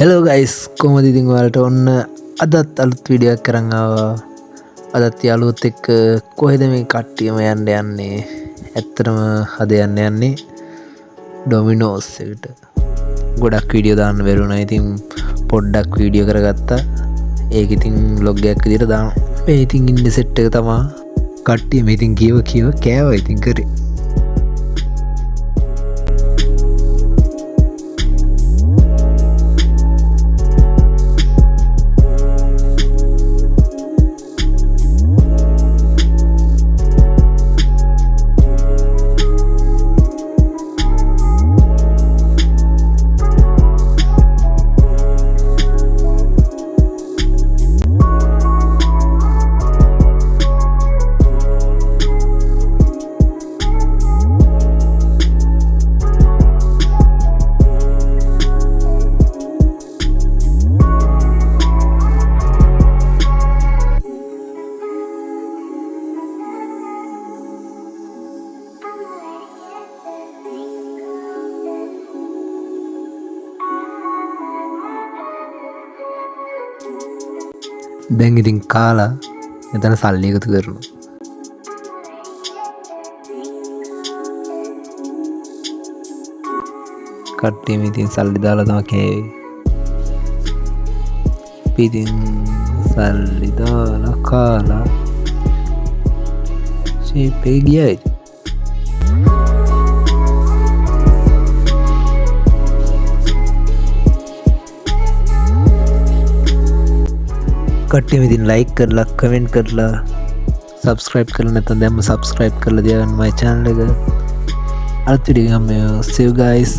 Hello guys කොහොමද ඉතින් ඔයාලට ඔන්න අදත් අලුත් වීඩියෝ එකක් අරන් ආවා. අදත් යාළුවොත් එක්ක කොහෙද මේ කට්ටියම යන්නේ ඇත්තටම අද යන්නේ ඩොමිනෝස් එකට. ගොඩක් වීඩියෝ දාන්න බැරුණා. ඉතින් පොඩ්ඩක් වීඩියෝ කරගත්තා. ඒක ඉතින් vlog එකක් විදිහට දානවා. මේ ඉතින් ඉන්න සෙට් එක තමයි කට්ටිය මේ ඉතින් කියව කෑවා ඉතින් කරේ. දැන් ඉතින් කාලා එතන සල්ලි එකතු කරනවා. කට්ටියම ඉතින් සල්ලි දාලා තමයි කෑවේ. ඉතින් සල්ලි දාලා කාලා ෂේප් එක ගියා. කට්ටියම ඉතින් ලයික් කරලා කමෙන්ට් කරලා සබ්ස්ක්‍රයිබ් කරලා නැත්නම් දැන්ම සබ්ස්ක්‍රයිබ් කරලා තියාගන්න මයි channel එක. අලුත් වීඩියෝ එකක් see you guys.